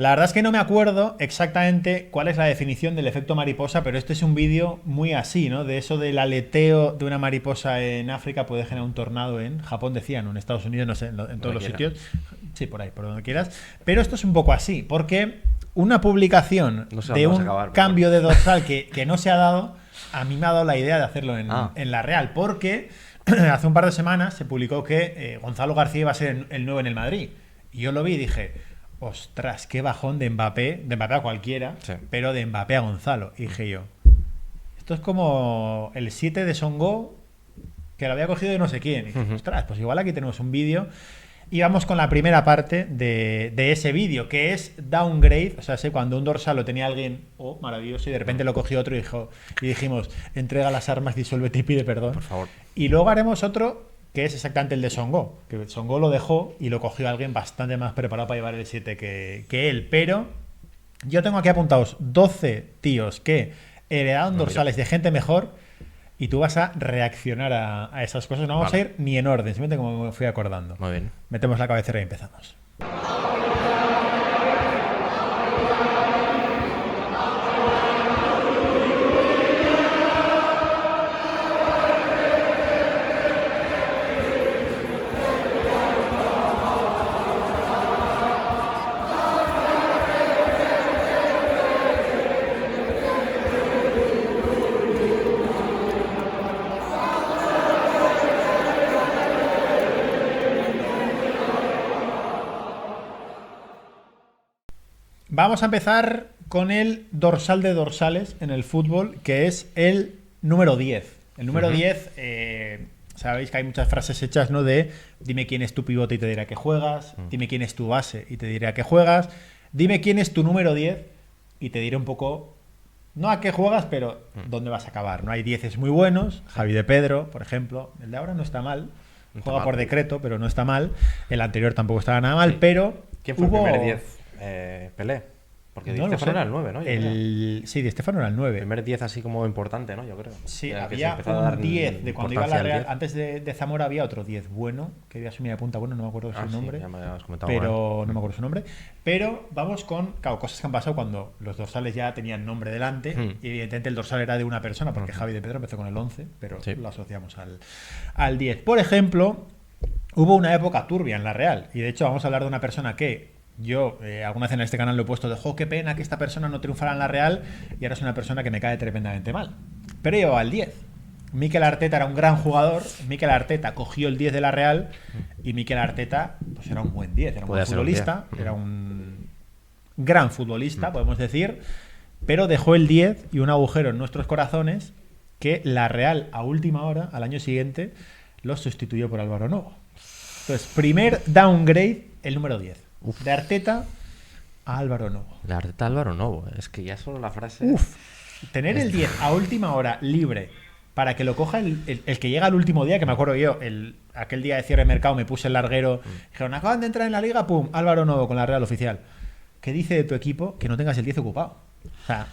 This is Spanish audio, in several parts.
La verdad es que no me acuerdo exactamente cuál es la definición del efecto mariposa, pero este es un vídeo muy así, ¿no? De eso del aleteo de una mariposa en África puede generar un tornado en Japón, decían, o en Estados Unidos, no sé, en todos los sitios. Sí, por ahí, por donde quieras. Pero esto es un poco así, porque una publicación de un cambio de dorsal que no se ha dado, a mí me ha dado la idea de hacerlo en la Real, porque hace un par de semanas se publicó que Gonzalo García iba a ser el nuevo en el Madrid. Y yo lo vi y dije, ostras, qué bajón de Mbappé a cualquiera, sí, pero de Mbappé a Gonzalo. Y dije yo, esto es como el 7 de Songo, que lo había cogido de no sé quién. Y dije, ostras, pues igual aquí tenemos un vídeo. Y vamos con la primera parte de ese vídeo, que es downgrade. O sea, sé cuando un dorsal lo tenía alguien, maravilloso, y de repente lo cogió otro y dijimos, entrega las armas, disuélvete y pide perdón. Por favor. Y luego haremos otro, que es exactamente el de Songo, que Songo lo dejó y lo cogió alguien bastante más preparado para llevar el 7 que él. Pero yo tengo aquí apuntados 12 tíos que heredaron dorsales de gente mejor. Y tú vas a reaccionar a esas cosas. No vamos a ir ni en orden, simplemente como me fui acordando. Muy bien. Metemos la cabecera y empezamos. Vamos a empezar con el dorsal de dorsales en el fútbol, que es el número 10. El número 10, sabéis que hay muchas frases hechas, ¿no? De dime quién es tu pivote y te diré a qué juegas, dime quién es tu base y te diré a qué juegas, dime quién es tu número 10 y te diré un poco, no a qué juegas, pero dónde vas a acabar. ¿No? Hay 10 muy buenos, Javi de Pedro, por ejemplo, el de ahora no está mal, juega por decreto, pero no está mal, el anterior tampoco estaba nada mal, pero ¿quién fue el primer 10? Pelé. Porque Di Stéfano era el 9, ¿no? Sí, Di Stéfano era el 9. El primer 10 así como importante, ¿no? Yo creo. Sí, había un 10 de cuando iba a la Real. Antes de Zamora había otro 10 bueno, que había su media punta bueno, no me acuerdo su nombre. Sí, ya me habías comentado, pero no me acuerdo su nombre. Pero vamos con, claro, cosas que han pasado cuando los dorsales ya tenían nombre delante. Y evidentemente el dorsal era de una persona, porque Javi de Pedro empezó con el 11, pero lo asociamos al 10. Por ejemplo, hubo una época turbia en la Real. Y de hecho vamos a hablar de una persona que yo alguna vez en este canal lo he puesto de qué pena que esta persona no triunfara en la Real, y ahora es una persona que me cae tremendamente mal. Pero llevaba el 10. Mikel Arteta era un gran jugador, Mikel Arteta cogió el 10 de la Real y Mikel Arteta pues era un buen 10, era un buen futbolista, era un gran futbolista, podemos decir, pero dejó el 10 y un agujero en nuestros corazones que la Real a última hora, al año siguiente, lo sustituyó por Álvaro Novo. Entonces, primer downgrade, el número 10. De Arteta a Álvaro Novo. De Arteta a Álvaro Novo. Es que ya solo la frase... Tener el 10 a última hora libre para que lo coja el que llega al último día, que me acuerdo yo, aquel día de cierre de mercado me puse el larguero, dijeron, acaban de entrar en la liga, pum, Álvaro Novo con la Real oficial. ¿Qué dice de tu equipo que no tengas el 10 ocupado? O sea...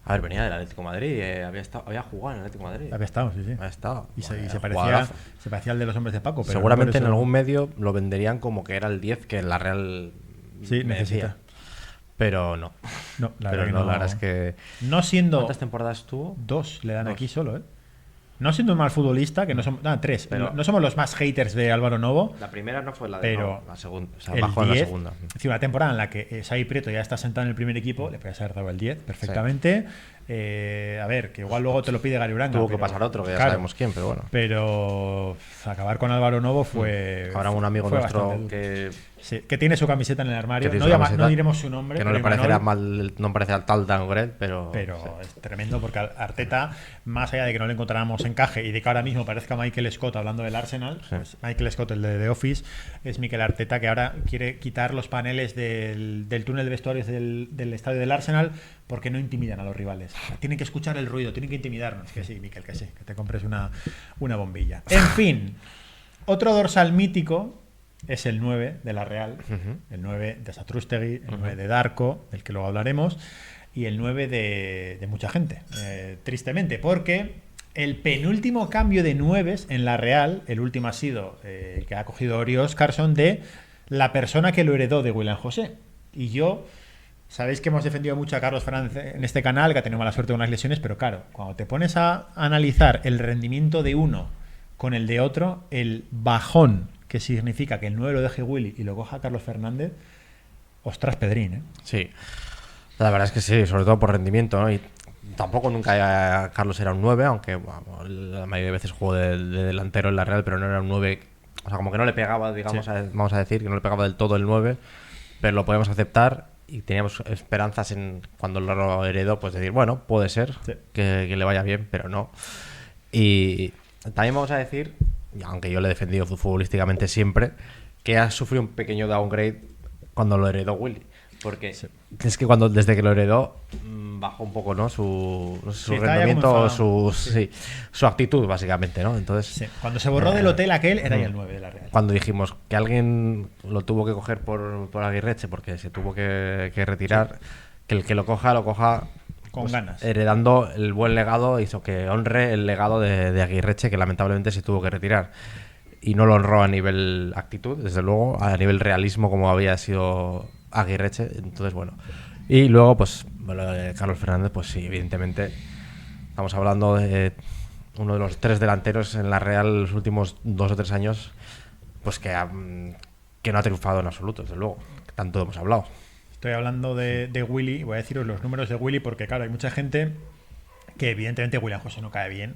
A ver, venía del Atlético de Madrid, había jugado en el Atlético de Madrid. Había estado, sí. Había estado. Y se parecía al de los hombres de Paco. Pero seguramente en algún medio lo venderían como que era el 10 que la Real necesita. Pero no. No, la verdad es que... No siendo... ¿Cuántas temporadas tuvo? 2 le dan aquí solo, ¿eh? No siendo un mal futbolista, que no somos... 3. Pero no somos los más haters de Álvaro Novo. La primera no fue la la segunda. O sea, bajó en la segunda. Es decir, una temporada en la que Xavi Prieto ya está sentado en el primer equipo, le podías haber dado el 10 perfectamente. Sí. A ver, que igual luego te lo pide Gary Uranga. Tuvo que pasar otro, que ya sabemos quién, pero bueno. Pero acabar con Álvaro Novo fue... Habrá un amigo nuestro que... Sí, que tiene su camiseta en el armario. No diremos su nombre. Que no le parecerá mal, no parecerá tal downgrade, pero sí. Es tremendo porque Arteta, más allá de que no le encontráramos encaje y de que ahora mismo parezca Michael Scott hablando del Arsenal, pues Michael Scott, el de The Office, es Mikel Arteta, que ahora quiere quitar los paneles del túnel de vestuarios del estadio del Arsenal porque no intimidan a los rivales. Tienen que escuchar el ruido, tienen que intimidarnos. Que sí, Mikel, que sí, que te compres una bombilla. En fin, otro dorsal mítico es el 9 de la Real, el 9 de Satrústegui, el 9 de Darko, del que luego hablaremos, y el 9 de mucha gente, tristemente, porque el penúltimo cambio de 9 en la Real, el último ha sido el que ha cogido Ori Óscarson, de la persona que lo heredó de William José. Y yo Sabéis que hemos defendido mucho a Carlos Fernández en este canal, que ha tenido mala suerte con las lesiones, pero claro, cuando te pones a analizar el rendimiento de uno con el de otro, el bajón que significa que el 9 lo deje Willy y lo coja Carlos Fernández, ostras, Pedrín, ¿eh? Sí, la verdad es que sí, sobre todo por rendimiento, ¿no? Y tampoco nunca Carlos era un 9, aunque bueno, la mayoría de veces jugó de delantero en la Real, pero no era un 9, o sea, como que no le pegaba, digamos, Sí. vamos a decir, que no le pegaba del todo el 9, pero lo podemos aceptar y teníamos esperanzas en cuando lo heredó, pues decir, bueno, puede ser Sí. que le vaya bien, pero no. Y también vamos a decir, aunque yo le he defendido futbolísticamente siempre, que ha sufrido un pequeño downgrade cuando lo heredó Willy. Porque es que desde que lo heredó bajó un poco, ¿no? Su Sí, estaba ya rendimiento, como enfadado. su actitud, básicamente, ¿no? Entonces, Sí. Cuando se borró del hotel aquel, era ya el 9 de la Real. cuando dijimos que alguien lo tuvo que coger por Aguirreche porque se tuvo que retirar, que el que lo coja Con pues, ganas. heredando el buen legado, hizo que honre el legado de Aguirreche, que lamentablemente se tuvo que retirar. Y no lo honró a nivel actitud, desde luego, a nivel realismo como había sido Aguirreche. Entonces, bueno. Y luego, pues, bueno, Carlos Fernández, pues sí, evidentemente, estamos hablando de uno de los 3 delanteros en la Real los últimos 2 o 3 años, pues que no ha triunfado en absoluto, desde luego. Que tanto hemos hablado. Estoy hablando de Willy, voy a deciros los números de Willy porque, claro, hay mucha gente que evidentemente William José no cae bien.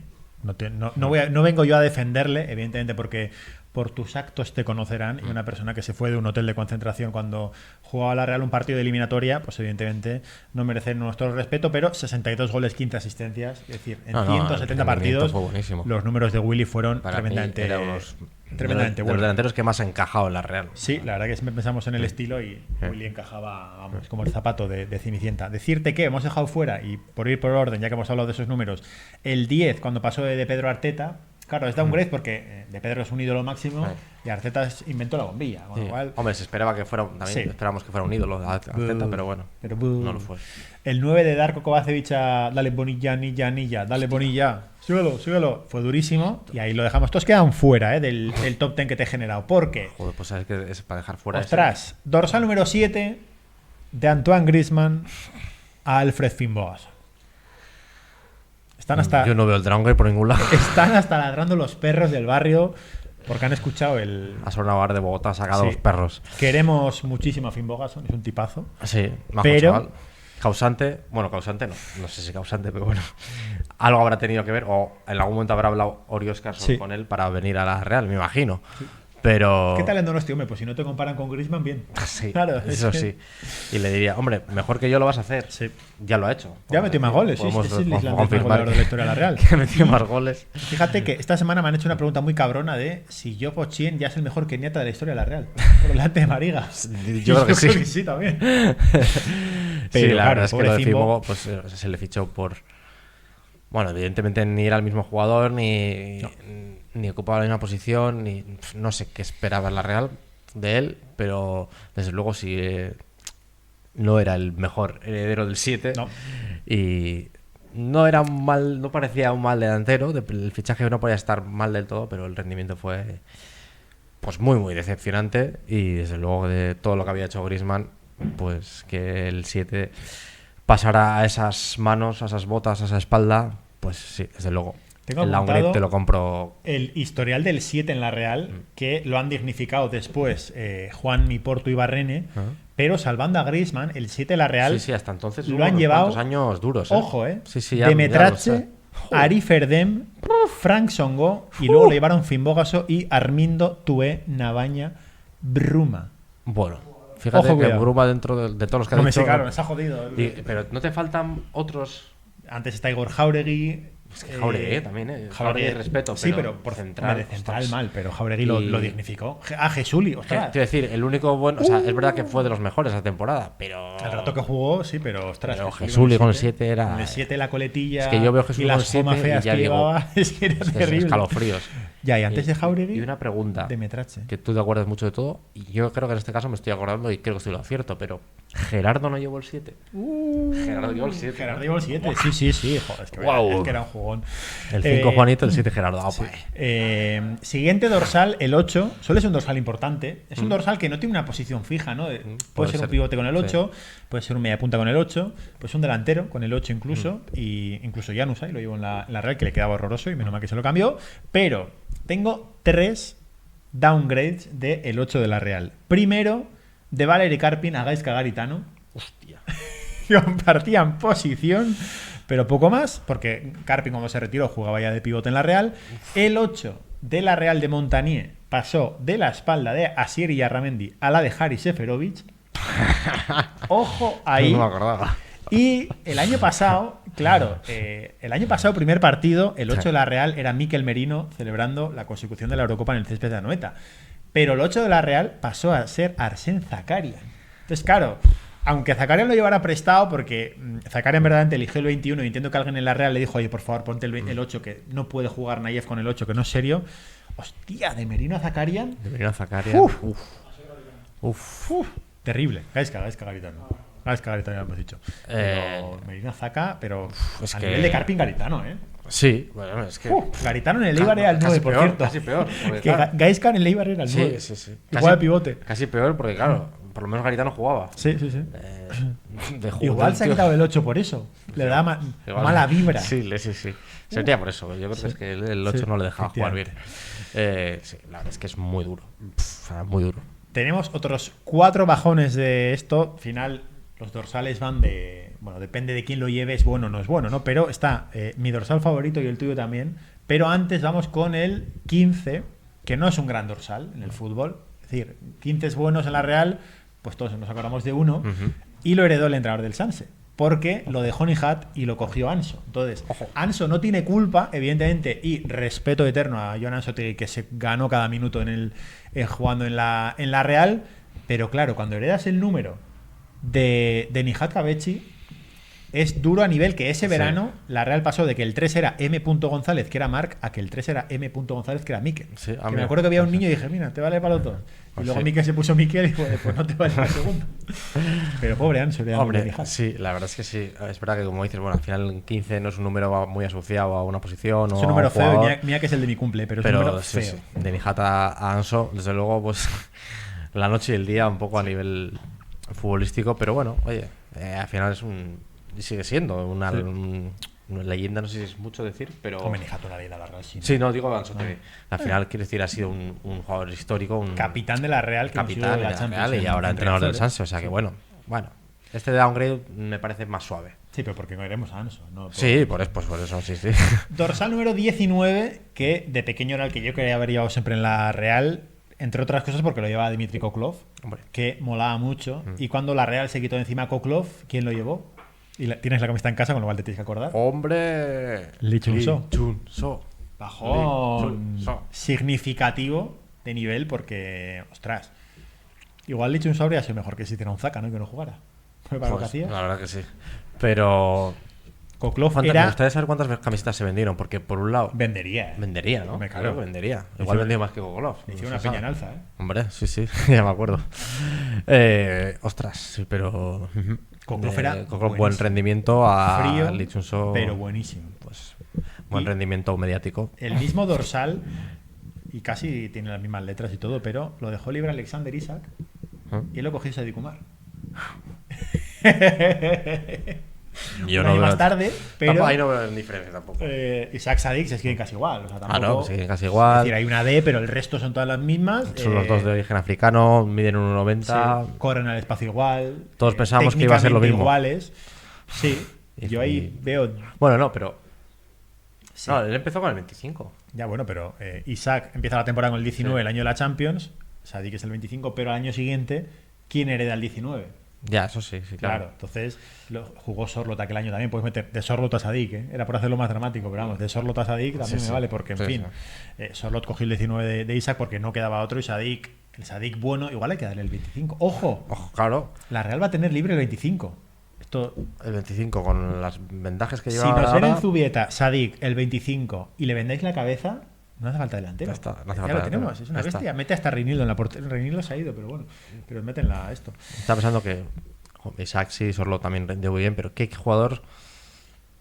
No vengo yo a defenderle, evidentemente, porque por tus actos te conocerán. Y una persona que se fue de un hotel de concentración cuando jugaba la Real un partido de eliminatoria, pues evidentemente no merece nuestro respeto, pero 62 goles, 15 asistencias. Es decir, en 170 partidos, los números de Willy fueron Para tremendamente, mí era tremendamente de los buenos. delanteros que más ha encajado en la Real. Sí, la verdad que siempre pensamos en el estilo y Willy encajaba, vamos, como el zapato de Cenicienta. Decirte que hemos dejado fuera, y por ir por orden, ya que hemos hablado de esos números, el 10 cuando pasó de Pedro Arteta, claro, es downgrade porque de Pedro es un ídolo máximo y Arteta inventó la bombilla. Con lo cual, Hombre, se esperaba que fuera, también esperábamos que fuera un ídolo Arteta, pero bueno, no lo fue. El 9 de Darko Kovacevic a dale Bonilla, Nilla, dale Bonilla, síguelo, fue durísimo y ahí lo dejamos. Todos quedan fuera del top 10 que te he generado. ¿Por qué? Joder, pues sabes que es para dejar fuera. Ostras, dorsal número 7 de Antoine Griezmann a Alfred Finnbogason. Yo no veo el downgrade por ningún lado. Están hasta ladrando los perros del barrio porque han escuchado el... Ha sonado bar de Bogotá, ha sacado los perros. Queremos muchísimo a Finnbogason, es un tipazo. Sí, majo pero chaval. Causante no sé si causante, pero bueno, algo habrá tenido que ver, o en algún momento habrá hablado Ori Óscarsson con él para venir a la Real, me imagino. Sí. Pero... ¿Qué talento no este hombre? Pues si no te comparan con Griezmann, bien. Sí, claro, eso sí. Y le diría, hombre, mejor que yo lo vas a hacer. Sí. Ya lo ha hecho. Ya metió más goles. Podemos, es el confirmar de la historia de la Real. Que ha metido más goles. Fíjate que esta semana me han hecho una pregunta muy cabrona de si yo Pochien ya es el mejor keniata de la historia de la Real. Por delante de Mariga. Yo creo que sí también. Pero sí, la verdad es que lo de Fimbo, pues se le fichó por... Bueno, evidentemente ni era el mismo jugador, ni ocupaba la misma posición, ni no sé qué esperaba la Real de él, pero desde luego sí no era el mejor heredero del 7 y no parecía un mal delantero, el fichaje no podía estar mal del todo, pero el rendimiento fue pues muy muy decepcionante y desde luego de todo lo que había hecho Griezmann, pues que el 7 pasara a esas manos, a esas botas, a esa espalda, pues sí, desde luego. Tengo el downgrade te lo compro. El historial del 7 en la Real, que lo han dignificado después Juan Miporto y Barrene, pero salvando a Griezmann, el 7 en la Real sí, hasta entonces lo han llevado años duros. Ojo, Sí, Demetrache, Arif Erdem, Frank Songo y luego lo llevaron Finnbogason y Armindo Tué Navaña Bruma. Bueno, fíjate que Bruma dentro de todos los que ha dicho... Claro, se ha jodido. Pero ¿no te faltan otros...? Antes está Igor Jauregui. Es que Jauregui también, Jauregui respeto. Sí, pero por central. De central mal, pero Jauregui lo dignificó. A Jesuli, ostras. Quiero decir, el único bueno. O sea, es verdad que fue de los mejores esa temporada, pero. El rato que jugó, sí, pero ostras. Pero Jesuli con el 7 era. Con el 7 la coletilla. Es que yo veo Jesuli con el 7 feas y ya que digo. Llevaba, es que era terrible. Escalofríos. Ya, y antes de Jauregui. Y una pregunta. De Metrache. Que tú te acuerdas mucho de todo. Y yo creo que en este caso me estoy acordando y creo que estoy lo cierto, pero Gerardo no llevó el 7. Gerardo llevó el 7. Gerardo llevó el 7. Sí. Joder, es que era un jugón. El 5 Juanito, el 7 Gerardo. Sí. Siguiente dorsal, el 8. Suele ser un dorsal importante. Es un dorsal que no tiene una posición fija, ¿no? Puede ser un pivote con el 8, puede ser un media punta con el 8, puede ser un delantero con el 8 incluso. Y incluso Januzaj lo llevo en la Real, que le quedaba horroroso y menos mal que se lo cambió. Pero tengo 3 downgrades del 8 de la Real. Primero, de Valery Karpin a Gaizka Garitano. Hostia. Compartían posición, pero poco más, porque Karpin cuando se retiró jugaba ya de pivote en la Real. El 8 de la Real de Montagnier pasó de la espalda de Asier y Yarramendi a la de Haris Seferovic. Ojo ahí. No me acordaba. Y el año pasado, claro, primer partido, el 8 de la Real era Mikel Merino celebrando la consecución de la Eurocopa en el césped de Anoeta. Pero el 8 de la Real pasó a ser Arsène Zakarian. Entonces, claro, aunque Zakarian lo llevara prestado, porque Zakarian verdaderamente eligió el 21 y entiendo que alguien en la Real le dijo, oye, por favor, ponte el 8, que no puede jugar Nayev con el 8, que no es serio. Hostia, de Merino a Zakarian. De Merino a Zakarian. Uf. Terrible. Gaizka Garitano. Gaizka Garitano, ya lo hemos dicho. Pero Merino a Zaka, pero es a que... nivel de Karpin Garitano, ¿eh? Sí, bueno, es que... Garitano en el Eibar era el 9, por cierto. Casi peor. Que claro, Gaizka en el Eibar era el 9. Sí. Igual de pivote. Casi peor porque, claro, por lo menos Garitano jugaba. Sí. Igual se ha quitado el 8 por eso. Le da mala vibra. Sí. Sería por eso. Yo creo que es que el 8 no le dejaba jugar bien. Sí, la verdad es que es muy duro. Muy duro. Tenemos otros 4 bajones de esto. Al final, los dorsales van de... Bueno, depende de quién lo lleve, es bueno o no es bueno, ¿no? Pero está mi dorsal favorito y el tuyo también. Pero antes vamos con el 15, que no es un gran dorsal en el fútbol. Es decir, 15 buenos en la Real, pues todos nos acordamos de uno. Y lo heredó el entrenador del Sanse, porque lo dejó Nihat y lo cogió Anso. Entonces, Anso no tiene culpa, evidentemente, y respeto eterno a Johan Ansotegui, que se ganó cada minuto jugando en la Real. Pero claro, cuando heredas el número de Nihat Kabechi, es duro a nivel que ese verano la Real pasó de que el 3 era M. González, que era Marc, a que el 3 era M. González, que era Mikel. Sí, que me acuerdo que había un niño y dije, mira, te vale para los dos. Y luego Mikel se puso Mikel y pues no te vale para el segundo. Pero pobre Anso. Hombre, sí, la verdad es que sí. Es verdad que, como dices, bueno, al final 15 no es un número muy asociado a una posición. Es un número feo, mira que es el de mi cumple, pero es un número feo. Sí. De Nijata a Anso, desde luego, pues la noche y el día un poco a nivel futbolístico, pero bueno, oye, al final es sigue siendo una leyenda, no sé si es mucho decir, pero... Como Nijato la leyenda, la Real, sí. Sí, no, digo Ansotegui. Al final, quiero decir, ha sido un jugador histórico, un capitán de la Real, que capitán de la Real y ahora entrenador del Sanse, o sea que bueno, este downgrade me parece más suave. Sí, pero porque no queremos a Anso, ¿no? Sí, por eso, sí. Dorsal número 19, que de pequeño era el que yo quería haber llevado siempre en la Real, entre otras cosas porque lo llevaba Dmitry Koklov, que molaba mucho. Y cuando la Real se quitó de encima a Koklov, ¿quién lo llevó? Y tienes la camiseta en casa, con lo cual te tienes que acordar. ¡Hombre! Lee Chun-so. Bajón significativo de nivel porque, ostras, igual Lee Chun-so habría sido mejor que si tenía un Zaka, ¿no? Y que no jugara. Pues, la verdad que sí. Pero... Koklov me gustaría saber cuántas camisetas se vendieron, porque por un lado... Vendería, ¿no? Claro, vendería. Igual vendió más que Koklov. Hicieron una peña en alza, ¿eh? Hombre, sí, ya me acuerdo. Ostras, sí, pero... Koklov era buen rendimiento a frío, Lee Chun-so, pero buenísimo. Pues buen rendimiento mediático. El mismo dorsal, y casi tiene las mismas letras y todo, pero lo dejó libre Alexander Isak y él lo cogió Sadik Umar. Yo un año más tarde, pero ahí no veo diferencia tampoco. Isaac Sadik se escriben casi igual, o sea, tampoco, se escriben casi igual. Es decir, hay una D, pero el resto son todas las mismas. Son los dos de origen africano, miden 1,90. Sí, corren al espacio igual. Todos pensábamos que iba a ser lo mismo. Iguales. Sí, yo ahí veo. Bueno, no, pero. Sí. No, él empezó con el 25. Ya, bueno, pero Isaac empieza la temporada con el 19, el año de la Champions. Sadik es el 25, pero al año siguiente, ¿quién hereda el 19? Ya, eso sí, claro. Entonces jugó Sorlot aquel año también. Puedes meter de Sorlot a Sadik, ¿eh? Era por hacerlo más dramático, pero vamos, de Sorlot a Sadik también me vale, porque en fin, Sorlot cogió el 19 de Isaac porque no quedaba otro y Sadik, el Sadik bueno, igual hay que darle el 25. ¡Ojo! Claro. La Real va a tener libre el 25. El 25 con las vendajes que lleva. Si nos ven en Zubieta, Sadik, el 25 y le vendáis la cabeza, no hace falta delantero. Ya lo tenemos, es una bestia. Mete hasta Reinildo en la portería. Reinildo se ha ido, pero bueno. Pero meten esto. Estaba pensando que Isaac sí, Sorlo también rindió muy bien, pero ¿qué jugador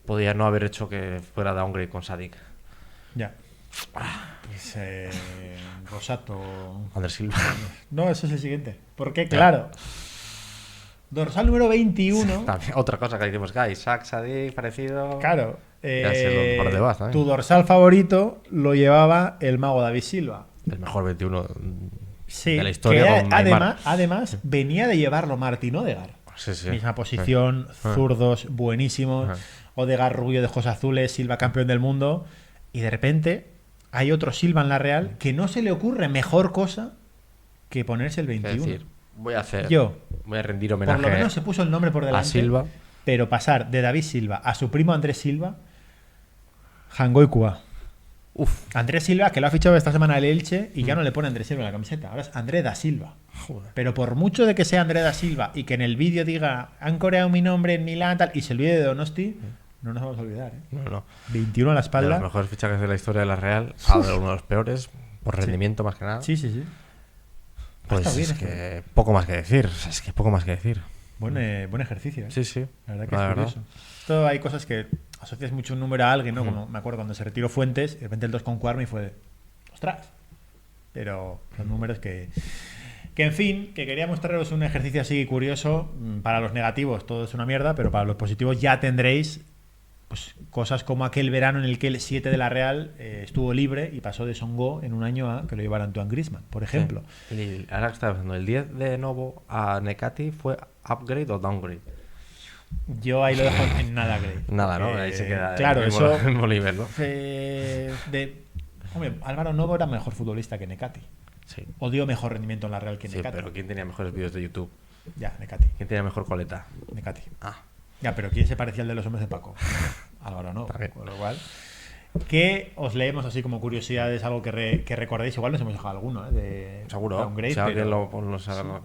podía no haber hecho que fuera downgrade con Sadik? Ya. Pues, Rosato. Ander Silva. No, ese es el siguiente. Porque, claro, dorsal número 21. También, otra cosa que decimos, Isaac, Sadik, parecido. Claro. Ya sé por dónde vas también. Tu dorsal favorito lo llevaba el mago David Silva. El mejor 21 Sí, de la historia que con Neymar. además venía de llevarlo Martín Odegaard. Sí, sí. Misma posición, zurdos buenísimos. Odegaard rubio de ojos azules, Silva campeón del mundo. Y de repente hay otro Silva en la Real que no se le ocurre mejor cosa que ponerse el 21. Es decir, voy a rendir Por homenaje lo menos se puso el nombre por delante. a Silva. Pero pasar de David Silva a su primo Andrés Silva, Jangoikua. Andrés Silva, que lo ha fichado esta semana el Elche y ya no le pone Andrés Silva en la camiseta. Ahora es Andrés da Silva. Joder. Pero por mucho de que sea Andrés da Silva y que en el vídeo diga han coreado mi nombre en Milán tal, y se olvide de Donosti, no nos vamos a olvidar. No. 21 a la De espalda. los mejores fichajes de la historia de la Real, ahora uno de los peores, por rendimiento más que nada. Sí. Pues Está bien es esto. que poco más que decir. Es que poco más que decir. Buen ejercicio. Sí. La verdad que es curioso. Esto hay cosas que asocias mucho un número a alguien, ¿no? Como me acuerdo cuando se retiró Fuentes, y de repente el 2 con Cuarmi fue ¡ostras! Pero son números que en fin, que quería mostraros un ejercicio así curioso. Para los negativos todo es una mierda, pero para los positivos ya tendréis pues cosas como aquel verano en el que el 7 de la Real estuvo libre y pasó de Songo en un año a que lo llevara Antoine Griezmann, por ejemplo. Sí. Y ahora que estaba pensando, el 10 de Novo a Nekati, ¿fue upgrade o downgrade? Yo ahí lo dejo en nada, grade. Nada, ¿no? Ahí se queda claro, el mismo, eso el mismo nivel, ¿no? Hombre, Álvaro Novo era mejor futbolista que Nekati. Sí. O dio mejor rendimiento en la Real que Sí, Nekati. pero ¿quién tenía mejores vídeos de YouTube? Ya, Nekati. ¿Quién tenía mejor coleta? Nekati. Ah, Ya, pero ¿quién se parecía al de los hombres de Paco? Álvaro Novo. También. Con lo cual, que os leemos así como curiosidades, algo que recordéis. Igual nos hemos dejado alguno, de seguro. downgrade, Si alguien pero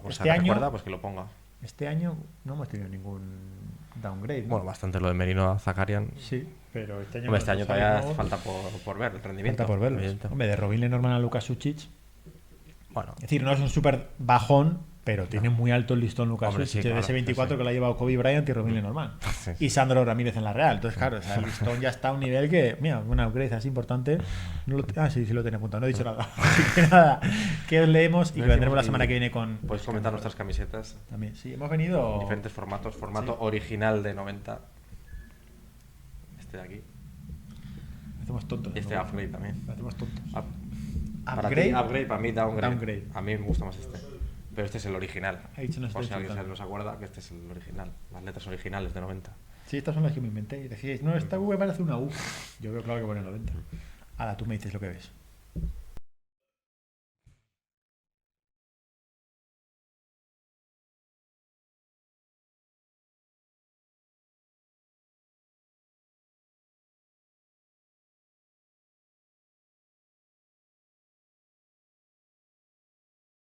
este año recuerda, pues que lo ponga. este año no hemos tenido ningún downgrade, ¿no? Bueno, bastante lo de Merino a Zakarian. Sí, pero este año... Hombre, este año todavía Nuevos. falta por ver el rendimiento. Falta por verlo. evidente. Hombre, de Robin Lenormand a Lucas Sucic. Bueno, Es decir, no es un súper bajón, pero tiene muy alto el listón Lucas Hombre, Sucic, sí, de claro, ese 24 sí. que lo ha llevado Kobe Bryant y Robin Lenormand. Sí. Y Sandro Ramírez en la Real. Entonces, claro, o sea, el listón ya está a un nivel que, mira, una upgrade así importante. Sí, lo tenía apuntado, no he dicho nada. Así que nada, que os leemos y que vendremos la semana que viene con... Puedes comentar nuestras camisetas. También, sí, hemos venido... En diferentes formatos. Formato original de 90. Este de aquí. Hacemos tontos. Y este ¿no? upgrade también. Hacemos tontos. Para ti, upgrade, para mí downgrade. A mí me gusta más este. Pero este es el original. Ha dicho, no Por si estoy alguien insultando. no se acuerda, que este es el original. Las letras originales de 90. Sí, estas son las que me inventé. Y decíais, no, esta V parece una U. Yo veo claro que pone 90. Ahora tú me dices lo que ves.